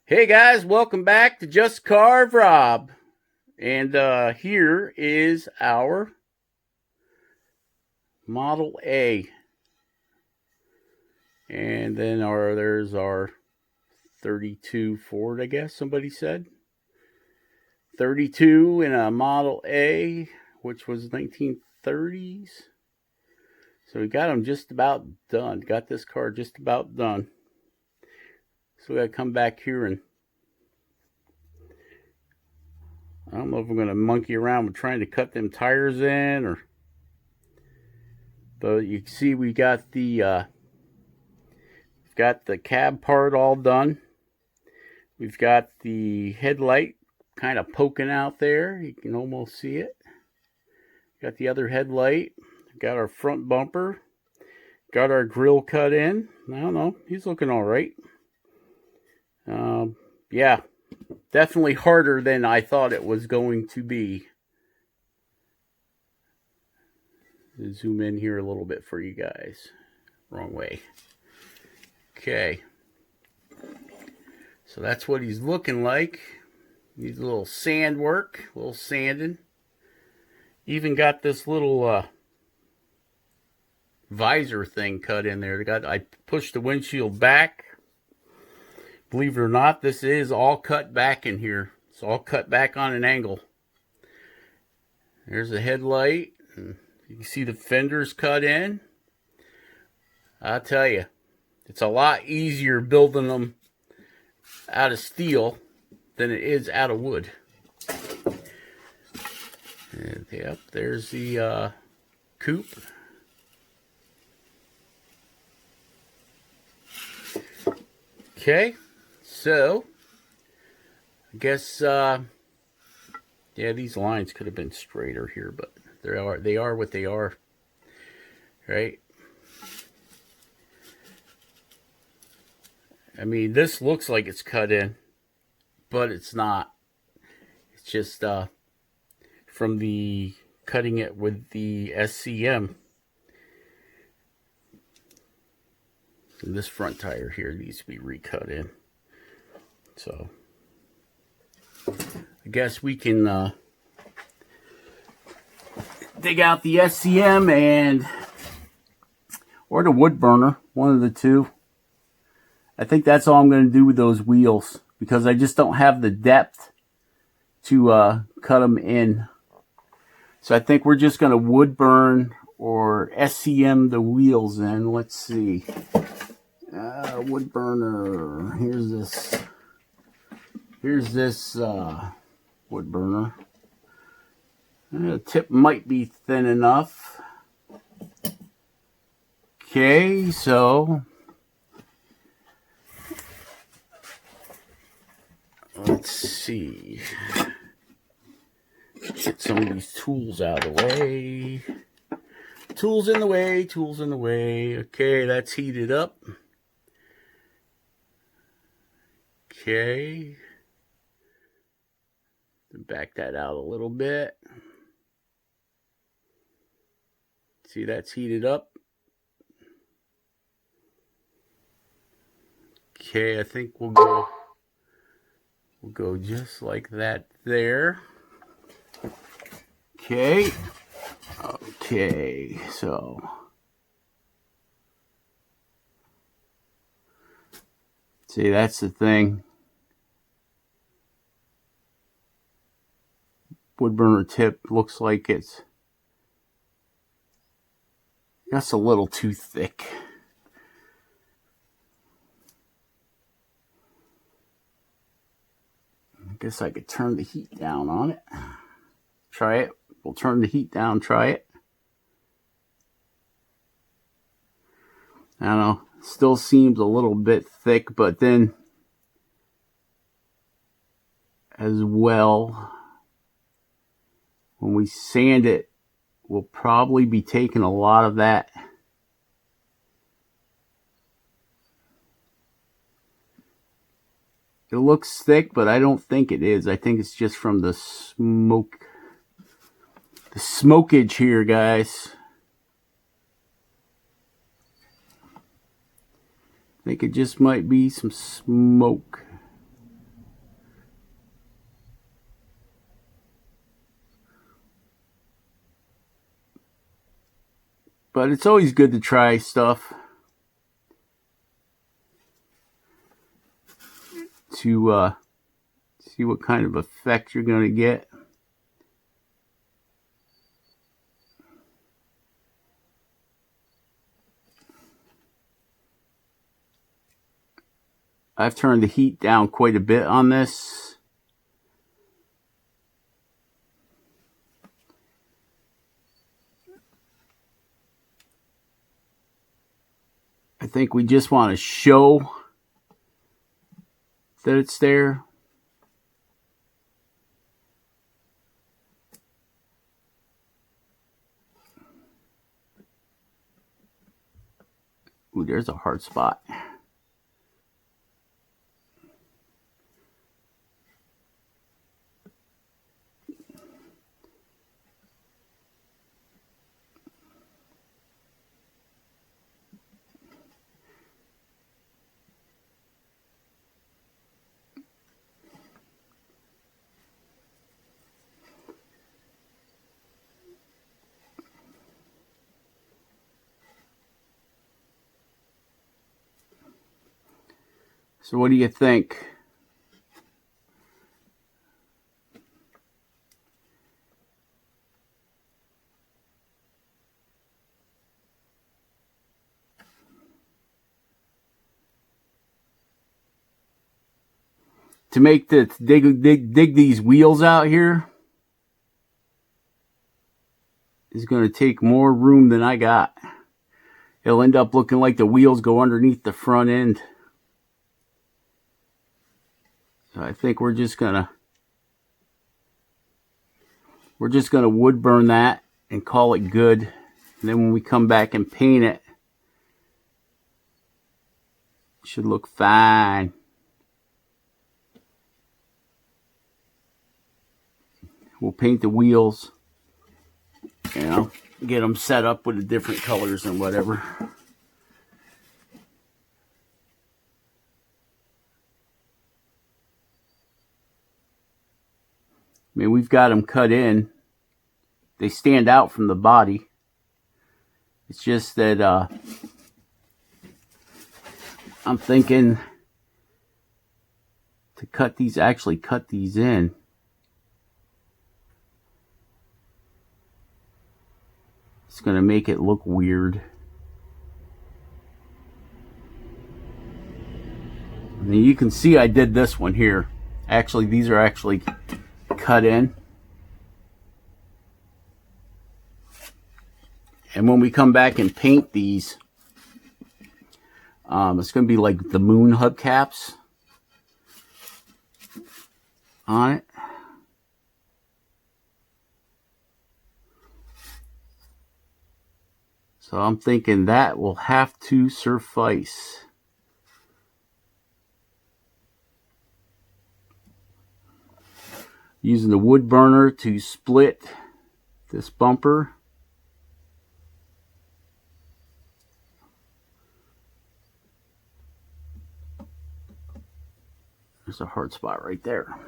Hey guys, welcome back to Just Carve Rob. And here is our Model A. And then there's our 32 Ford, I guess somebody said. 32 in a Model A, which was 1930s. So we got them just about done. Got this car just about done. So we got to come back here and I don't know if we're going to monkey around with trying to cut them tires in or. But you can see we got the cab part all done. We've got the headlight kind of poking out there. You can almost see it. Got the other headlight. Got our front bumper. Got our grill cut in. I don't know. He's looking all right. Yeah, definitely harder than I thought it was going to be. Zoom in here a little bit for you guys. Wrong way. Okay. So that's what he's looking like. Needs a little sand work, a little sanding. Even got this little visor thing cut in there. I pushed the windshield back. Believe it or not, this is all cut back in here. It's all cut back on an angle. There's the headlight. You can see the fenders cut in. I'll tell you, it's a lot easier building them out of steel than it is out of wood. And, yep, there's the coupe. Okay, so I guess yeah, these lines could have been straighter here, but they are what they are, right? I mean, this looks like it's cut in, but it's not. It's just from the cutting it with the SCM. And this front tire here needs to be recut in. So I guess we can dig out the SCM or the wood burner, one of the two. I think that's all I'm going to do with those wheels because I just don't have the depth to cut them in. So I think we're just going to wood burn or SCM the wheels in. Let's see. Wood burner. Here's this wood burner. The tip might be thin enough. Okay, so let's see. Get some of these tools out of the way. Tools in the way, tools in the way. Okay, that's heated up. Okay. Back that out a little bit. See, that's heated up. Okay, I think we'll go just like that there. Okay. Okay, so see, that's the thing. Wood burner tip looks like it's just a little too thick. I guess I could turn the heat down on it. Try it. We'll turn the heat down, try it. I don't know. Still seems a little bit thick, but then as well, when we sand it, we'll probably be taking a lot of that it looks thick, but I don't think it is. I think it's just from the smoke. The smokage here, guys. I think it just might be some smoke. But it's always good to try stuff to see what kind of effect you're going to get. I've turned the heat down quite a bit on this. I think we just want to show that it's there. Ooh, there's a hard spot. So what do you think? To make the dig these wheels out here is going to take more room than I got. It'll end up looking like the wheels go underneath the front end. So I think we're just gonna wood burn that and call it good. And then when we come back and paint it, it should look fine. We'll paint the wheels, you know, get them set up with the different colors and whatever. I mean, we've got them cut in. They stand out from the body. It's just that I'm thinking to actually cut these in. It's going to make it look weird. And you can see I did this one here. Actually, these are actually cut in. And when we come back and paint these, it's going to be like the moon hubcaps on it. So I'm thinking that will have to suffice. Using the wood burner to split this bumper. There's a hard spot right there.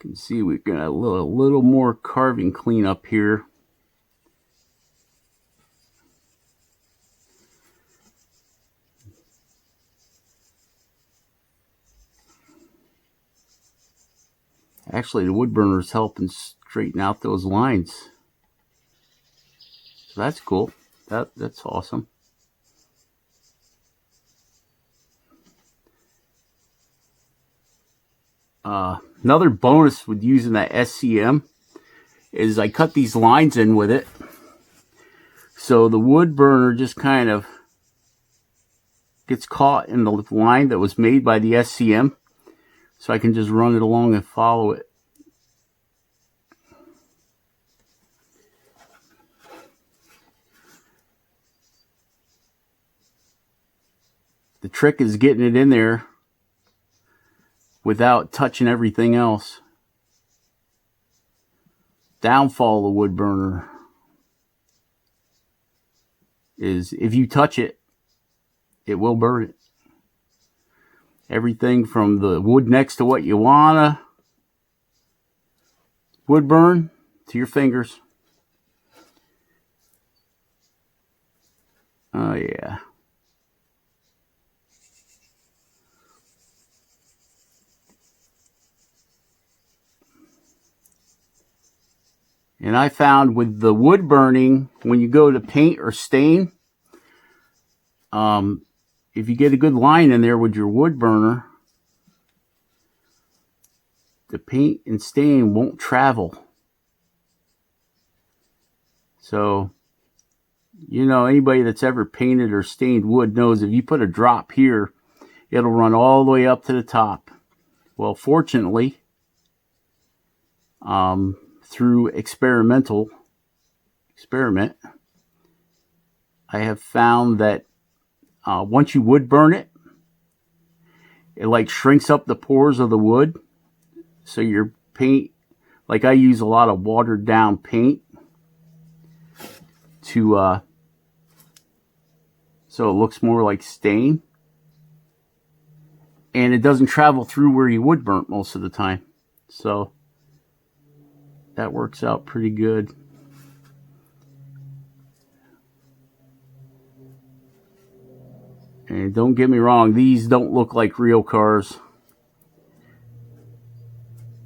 You can see we've got a little more carving cleanup here. Actually, the wood burner is helping straighten out those lines. So that's cool. That's awesome. Another bonus with using that SCM is I cut these lines in with it. So the wood burner just kind of gets caught in the line that was made by the SCM. So I can just run it along and follow it. The trick is getting it in there without touching everything else. Downfall of the wood burner is if you touch it, it will burn it. Everything from the wood next to what you wanna wood burn to your fingers. Oh yeah. And I found with the wood burning, when you go to paint or stain, if you get a good line in there with your wood burner, the paint and stain won't travel. So, you know, anybody that's ever painted or stained wood knows if you put a drop here, it'll run all the way up to the top. Well, fortunately, through experiment, I have found that once you wood burn it, it like shrinks up the pores of the wood. So your paint, like I use a lot of watered down paint to so it looks more like stain, and it doesn't travel through where you wood burnt most of the time. So that works out pretty good. And don't get me wrong, these don't look like real cars.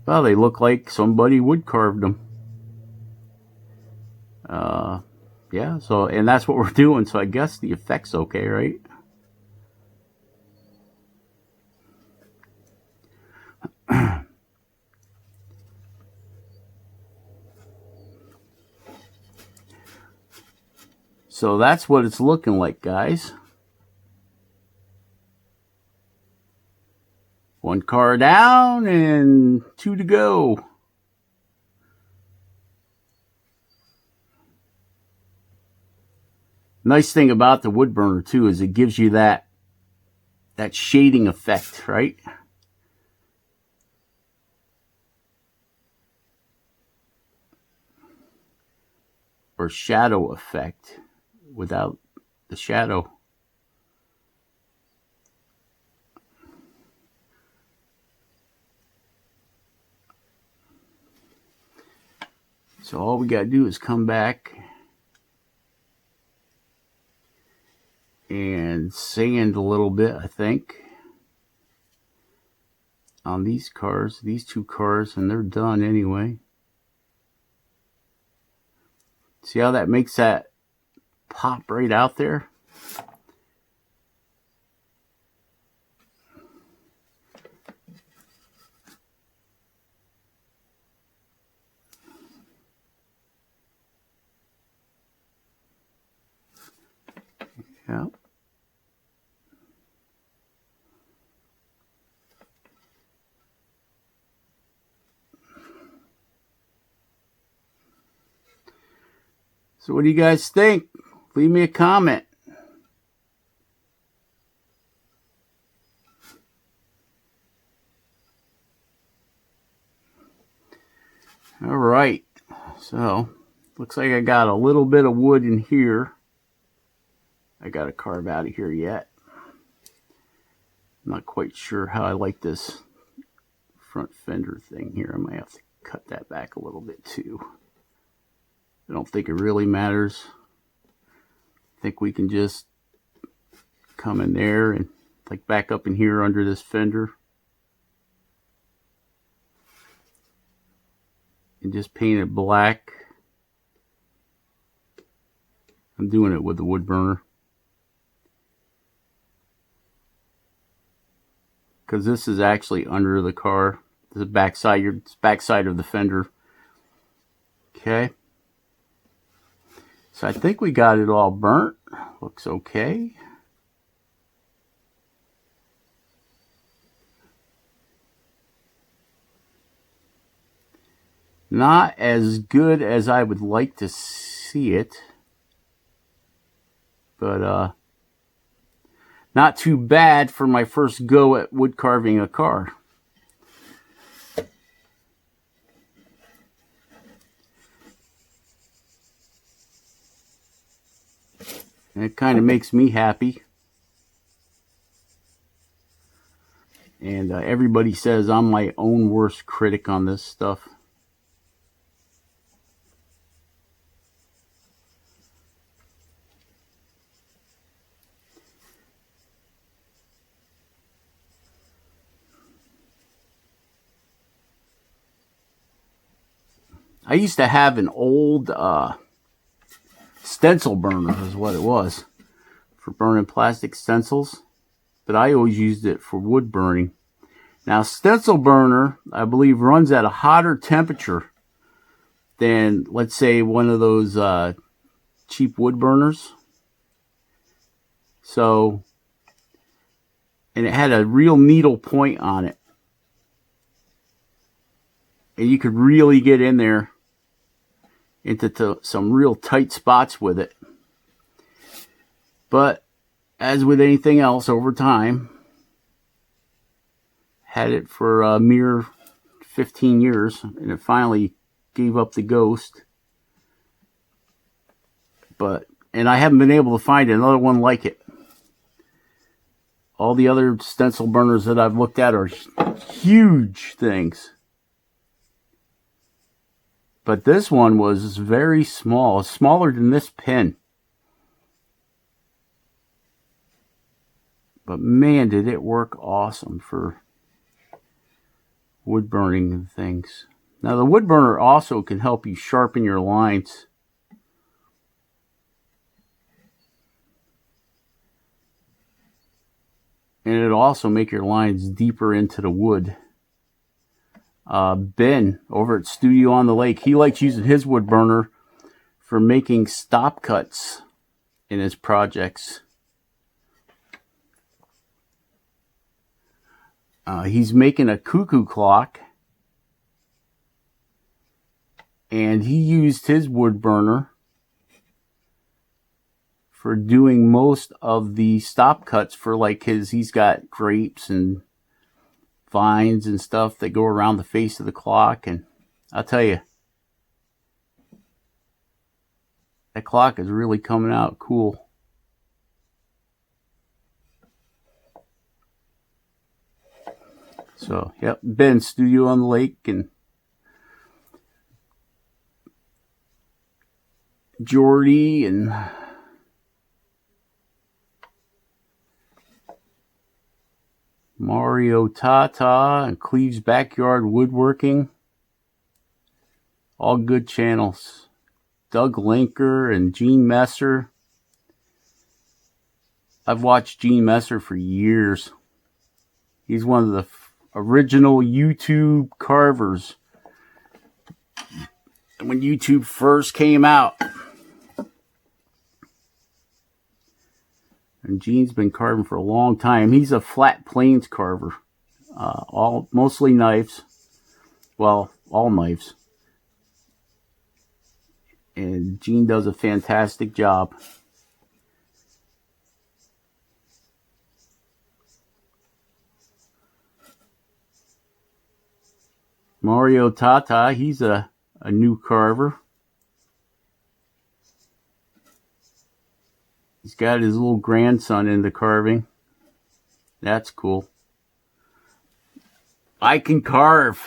Well, they look like somebody wood carved them. Yeah, so, and that's what we're doing, so I guess the effect's okay, right? So that's what it's looking like, guys. One car down and 2 to go. Nice thing about the wood burner too is it gives you that shading effect, right? Or shadow effect without the shadow. So all we gotta do is come back and sand a little bit, I think, on these cars, these 2 cars, and they're done anyway. See how that makes that pop right out there? Yeah. So what do you guys think? Leave me a comment. All right. So looks like I got a little bit of wood in here. I got to carve out of here yet. I'm not quite sure how I like this front fender thing here. I might have to cut that back a little bit too. I don't think it really matters. I think we can just come in there and like back up in here under this fender and just paint it black. I'm doing it with the wood burner because this is actually under the car. The backside of the fender. Okay. So I think we got it all burnt. Looks okay. Not as good as I would like to see it. But not too bad for my first go at wood carving a car. And it kind of makes me happy. And everybody says I'm my own worst critic on this stuff. I used to have an old stencil burner, is what it was, for burning plastic stencils. But I always used it for wood burning. Now, stencil burner, I believe, runs at a hotter temperature than, let's say, one of those cheap wood burners. So, and it had a real needle point on it. And you could really get in there into some real tight spots with it. But as with anything else, over time, had it for a mere 15 years, and it finally gave up the ghost. And I haven't been able to find another one like it. All the other stencil burners that I've looked at are huge things. But this one was very small, smaller than this pen. But man, did it work awesome for wood burning and things. Now, the wood burner also can help you sharpen your lines. And it'll also make your lines deeper into the wood. Ben over at Studio on the Lake, he likes using his wood burner for making stop cuts in his projects. He's making a cuckoo clock, and he used his wood burner for doing most of the stop cuts for like he's got grapes and vines and stuff that go around the face of the clock. And I'll tell you, that clock is really coming out cool. So, yep, Ben, Studio on the Lake, and Jordy, and Mario Tata, and Cleve's Backyard Woodworking. All good channels. Doug Linker and Gene Messer. I've watched Gene Messer for years. He's one of the original YouTube carvers. And when YouTube first came out. And Gene's been carving for a long time. He's a flat planes carver. Mostly knives. Well, all knives. And Gene does a fantastic job. Mario Tata, he's a new carver. He's got his little grandson into carving. That's cool. I Can Carve.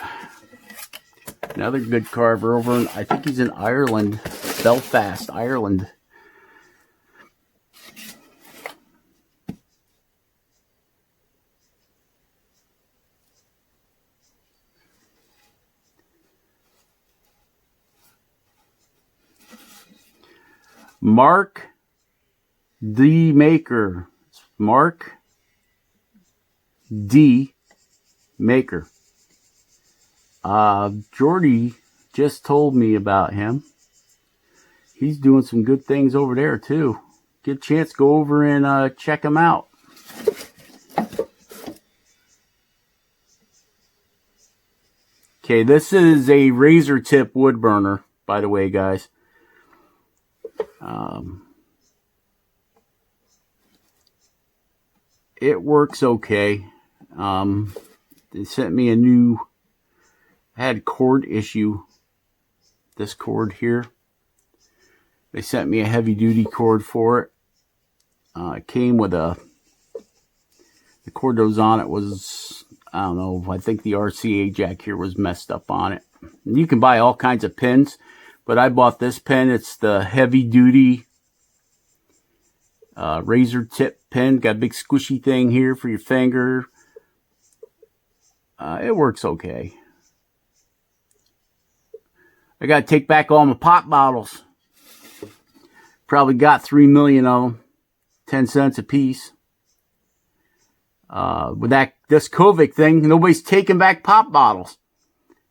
Another good carver over in, I think he's in Ireland. Belfast, Ireland. Mark D. Maker. Mark D. Maker. Jordy just told me about him. He's doing some good things over there too. Get a chance, go over and check him out. Okay, this is a razor tip wood burner, by the way, guys. it works okay. They sent me a new, I had cord issue. This cord here. They sent me a heavy duty cord for it. It came with the cord that was on it was, I don't know, I think the RCA jack here was messed up on it. And you can buy all kinds of pins, but I bought this pin. It's the heavy duty razor tip pin. Got a big squishy thing here for your finger. It works okay. I got to take back all my pop bottles. Probably got 3 million of them. 10 cents a piece. With this COVID thing, nobody's taking back pop bottles.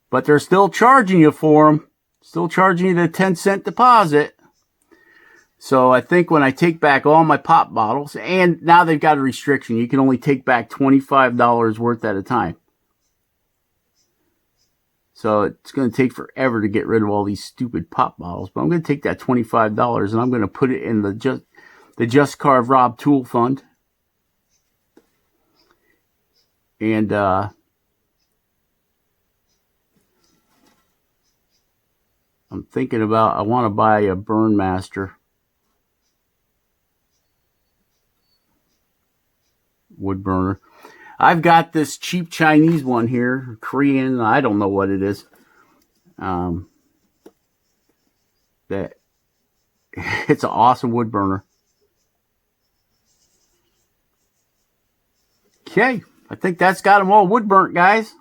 But they're still charging you for them. Still charging you the 10-cent deposit. So I think when I take back all my pop bottles, and now they've got a restriction. You can only take back $25 worth at a time. So it's going to take forever to get rid of all these stupid pop bottles. But I'm going to take that $25 and I'm going to put it in the Just Carve Rob Tool Fund. And I'm thinking about, I want to buy a Burn Master wood burner. I've got this cheap Chinese one here, Korean, I don't know what it is. That it's an awesome wood burner. Okay, I think that's got them all wood burnt, guys.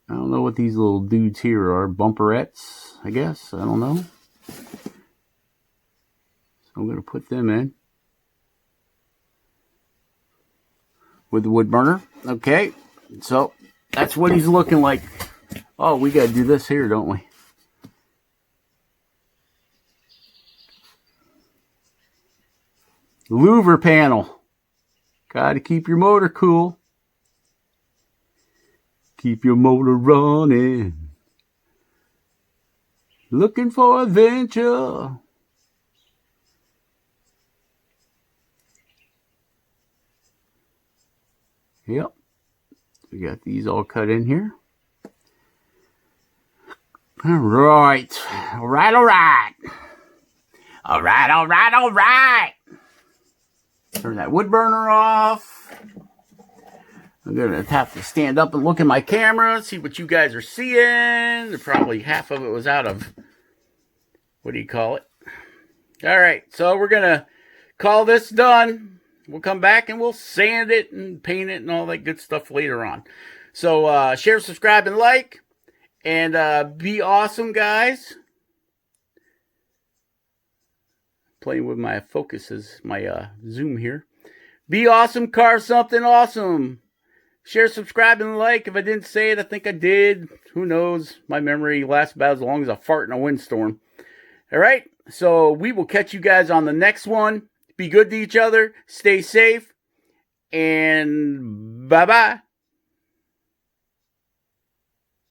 I don't know what these little dudes here are, bumperettes, I guess. I don't know. So I'm going to put them in with the wood burner. Okay, so that's what he's looking like. Oh, we got to do this here, don't we? Louver panel. Got to keep your motor cool. Keep your motor running. Looking for adventure. Yep. We got these all cut in here. All right. All right, all right. All right, all right, all right. Turn that wood burner off. I'm going to have to stand up and look at my camera, see what you guys are seeing. Probably half of it was out of, what do you call it? All right, so we're going to call this done. We'll come back and we'll sand it and paint it and all that good stuff later on. So share, subscribe, and like. And be awesome, guys. Playing with my focuses, my zoom here. Be awesome, carve something awesome. Share, subscribe, and like. If I didn't say it, I think I did. Who knows? My memory lasts about as long as a fart in a windstorm. All right? So we will catch you guys on the next one. Be good to each other. Stay safe. And bye-bye.